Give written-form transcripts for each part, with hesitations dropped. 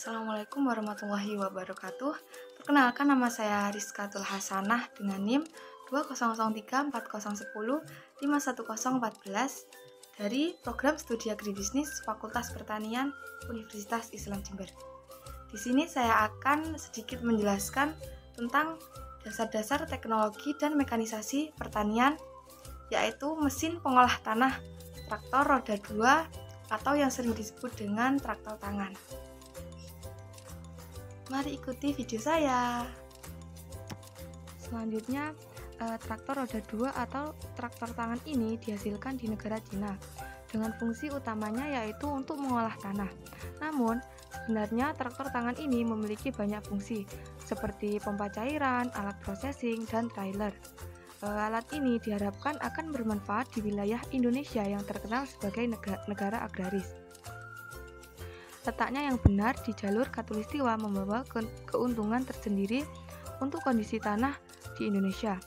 Assalamualaikum warahmatullahi wabarakatuh. Perkenalkan, nama saya Rizkatul Hasanah dengan NIM 200340105114 dari Program Studi Agribisnis Fakultas Pertanian Universitas Islam Jember. Di sini saya akan sedikit menjelaskan tentang dasar-dasar teknologi dan mekanisasi pertanian, yaitu mesin pengolah tanah, traktor roda 2 atau yang sering disebut dengan traktor tangan. Mari ikuti video saya. Selanjutnya, traktor roda 2 atau traktor tangan ini dihasilkan di negara Cina dengan fungsi utamanya yaitu untuk mengolah tanah. Namun, sebenarnya traktor tangan ini memiliki banyak fungsi seperti pompa cairan, alat processing, dan trailer. Alat ini diharapkan akan bermanfaat di wilayah Indonesia yang terkenal sebagai negara agraris. Letaknya yang benar di jalur Katulistiwa membawa keuntungan tersendiri untuk kondisi tanah di Indonesia.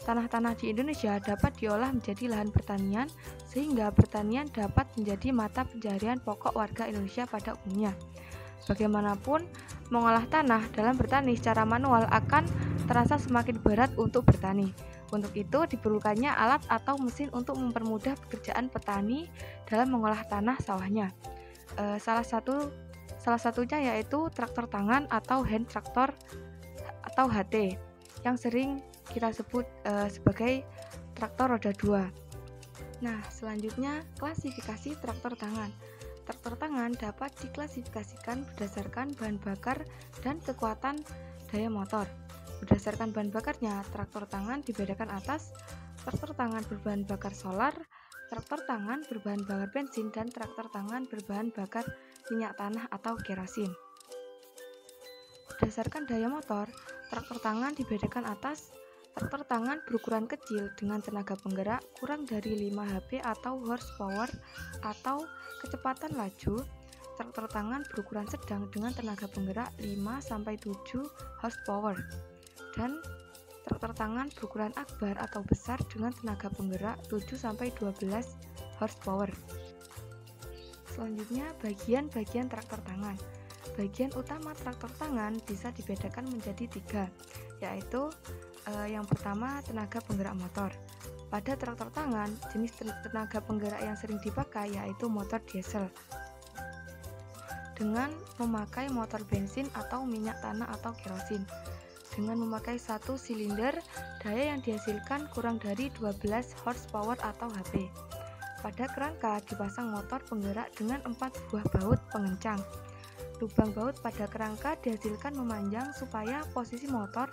Tanah-tanah di Indonesia dapat diolah menjadi lahan pertanian sehingga pertanian dapat menjadi mata pencaharian pokok warga Indonesia pada umumnya. Bagaimanapun, mengolah tanah dalam bertani secara manual akan terasa semakin berat untuk bertani. Untuk itu diperlukannya alat atau mesin untuk mempermudah pekerjaan petani dalam mengolah tanah sawahnya. Salah satunya yaitu traktor tangan atau hand tractor atau HT yang sering kita sebut sebagai traktor roda 2. Nah, selanjutnya klasifikasi traktor tangan. Traktor tangan dapat diklasifikasikan berdasarkan bahan bakar dan kekuatan daya motor. Berdasarkan bahan bakarnya, traktor tangan dibedakan atas traktor tangan berbahan bakar solar, traktor tangan berbahan bakar bensin, dan traktor tangan berbahan bakar minyak tanah atau kerosin. Berdasarkan daya motor, traktor tangan dibedakan atas traktor tangan berukuran kecil dengan tenaga penggerak kurang dari 5 HP atau horsepower atau kecepatan laju, traktor tangan berukuran sedang dengan tenaga penggerak 5-7 horsepower, dan traktor tangan berukuran akbar atau besar dengan tenaga penggerak 7-12 horsepower. Selanjutnya, bagian-bagian traktor tangan. Bagian utama traktor tangan bisa dibedakan menjadi 3, yaitu yang pertama tenaga penggerak motor. Pada traktor tangan, jenis tenaga penggerak yang sering dipakai yaitu motor diesel dengan memakai motor bensin atau minyak tanah atau kerosin. Dengan memakai satu silinder, daya yang dihasilkan kurang dari 12 horsepower atau HP. Pada kerangka dipasang motor penggerak dengan 4 buah baut pengencang. Lubang baut pada kerangka dihasilkan memanjang supaya posisi motor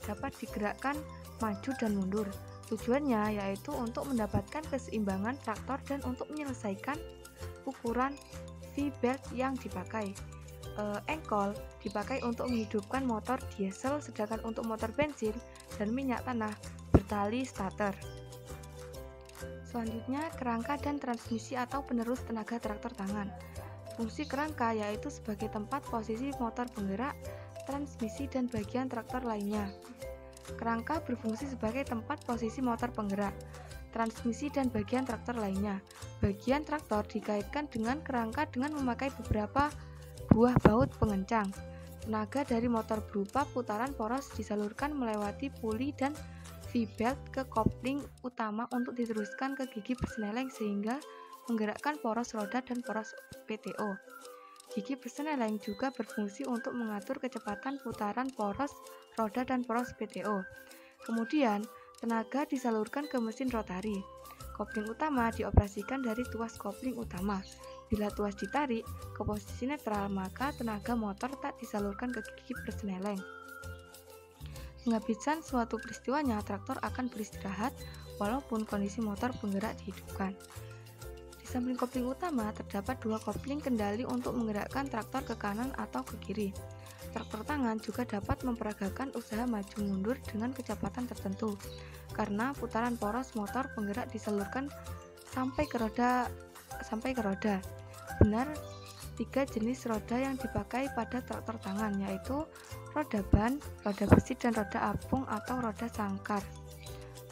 dapat digerakkan maju dan mundur. Tujuannya yaitu untuk mendapatkan keseimbangan traktor dan untuk menyelesaikan ukuran V-belt yang dipakai. Engkol dipakai untuk menghidupkan motor diesel, sedangkan untuk motor bensin dan minyak tanah bertali starter. Selanjutnya, kerangka dan transmisi atau penerus tenaga traktor tangan. Fungsi kerangka yaitu sebagai tempat posisi motor penggerak, transmisi, dan bagian traktor lainnya. Kerangka berfungsi sebagai tempat posisi motor penggerak, transmisi, dan bagian traktor lainnya. Bagian traktor dikaitkan dengan kerangka dengan memakai beberapa buah baut pengencang. Tenaga dari motor berupa putaran poros disalurkan melewati puli dan V-belt ke kopling utama untuk diteruskan ke gigi berseneleng sehingga menggerakkan poros roda dan poros PTO. Gigi berseneleng juga berfungsi untuk mengatur kecepatan putaran poros roda dan poros PTO. Kemudian, tenaga disalurkan ke mesin rotari. Kopling utama dioperasikan dari tuas kopling utama. Bila tuas ditarik ke posisi netral, maka tenaga motor tak disalurkan ke gigi berseneleng. Penghabisan suatu peristiwanya, traktor akan beristirahat walaupun kondisi motor penggerak dihidupkan. Di samping kopling utama, terdapat 2 kopling kendali untuk menggerakkan traktor ke kanan atau ke kiri. Traktor tangan juga dapat memperagakan usaha maju mundur dengan kecepatan tertentu, karena putaran poros motor penggerak disalurkan sampai ke roda. Benar, 3 jenis roda yang dipakai pada traktor tangan, yaitu roda ban, roda besi, dan roda apung atau roda sangkar.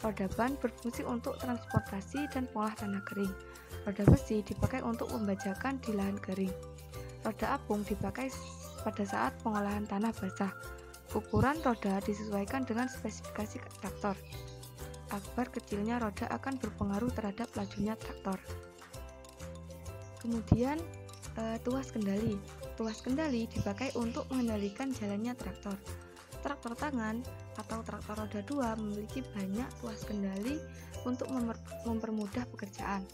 Roda ban berfungsi untuk transportasi dan pengolah tanah kering. Roda besi dipakai untuk pembajakan di lahan kering. Roda apung dipakai pada saat pengolahan tanah basah. Ukuran roda disesuaikan dengan spesifikasi traktor. Akbar kecilnya roda akan berpengaruh terhadap lajunya traktor. Kemudian tuas kendali. Tuas kendali dipakai untuk mengendalikan jalannya traktor. Traktor tangan atau traktor roda 2 memiliki banyak tuas kendali untuk mempermudah pekerjaan.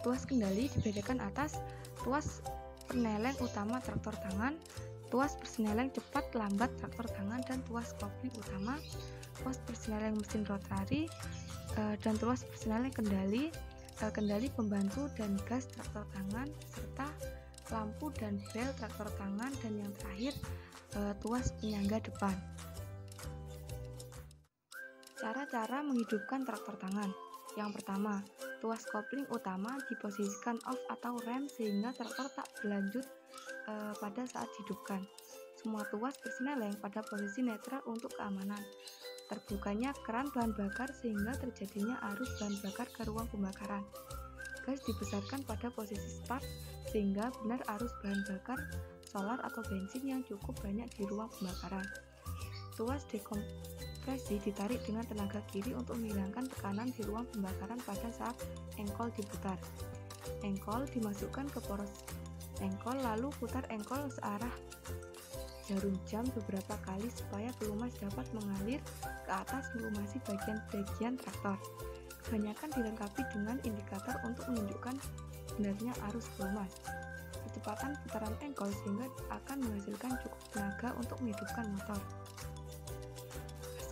Tuas kendali dibedakan atas tuas peneleng utama traktor tangan, tuas perseneleng cepat lambat traktor tangan, dan tuas kopling utama, tuas perseneleng mesin rotari, dan tuas perseneleng kendali pembantu dan gas traktor tangan, serta lampu dan bel traktor tangan, dan yang terakhir tuas penyangga depan. Cara-cara menghidupkan traktor tangan. Yang pertama, tuas kopling utama diposisikan off atau rem sehingga traktor tak berlanjut pada saat dihidupkan. Semua tuas perseneleng pada posisi netral untuk keamanan. Terbukanya keran bahan bakar sehingga terjadinya arus bahan bakar ke ruang pembakaran. Gas dibesarkan pada posisi start sehingga benar arus bahan bakar solar atau bensin yang cukup banyak di ruang pembakaran. Tuas dekompresi ditarik dengan tenaga kiri untuk menghilangkan tekanan di ruang pembakaran pada saat engkol diputar. Engkol dimasukkan ke poros engkol, lalu putar engkol searah jarum jam beberapa kali supaya pelumas dapat mengalir ke atas melumasi bagian-bagian traktor. Kebanyakan dilengkapi dengan indikator untuk menunjukkan benarnya arus pelumas. Kecepatan putaran engkol sehingga akan menghasilkan cukup tenaga untuk menghidupkan motor.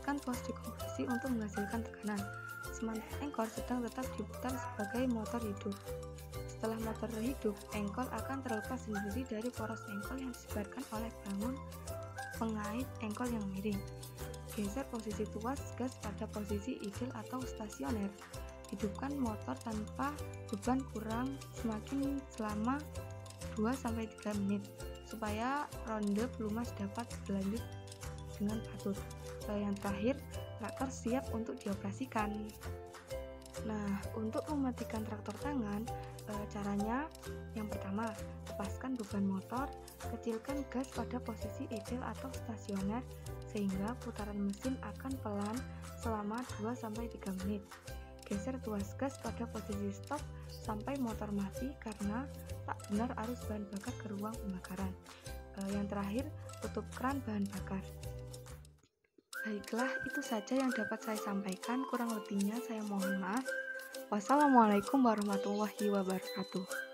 Lepaskan tuas dekompresi untuk menghasilkan tekanan. Sementara engkol sedang tetap diputar sebagai motor hidup. Setelah motor hidup, engkol akan terlepas sendiri dari poros engkol yang disebarkan oleh bangun pengait engkol yang miring. Geser posisi tuas gas pada posisi idle atau stasioner. Hidupkan motor tanpa beban kurang semakin selama 2-3 menit supaya ronde pelumas dapat berlanjut dengan patut. Yang terakhir, traktor siap untuk dioperasikan. Nah, untuk mematikan traktor tangan, caranya yang pertama, lepaskan beban motor, kecilkan gas pada posisi idle atau stasioner sehingga putaran mesin akan pelan selama 2-3 menit. Geser tuas gas pada posisi stop sampai motor mati karena tak benar arus bahan bakar ke ruang pembakaran. Yang terakhir, tutup keran bahan bakar. Baiklah, itu saja yang dapat saya sampaikan. Kurang lebihnya saya mohon maaf. Wassalamualaikum warahmatullahi wabarakatuh.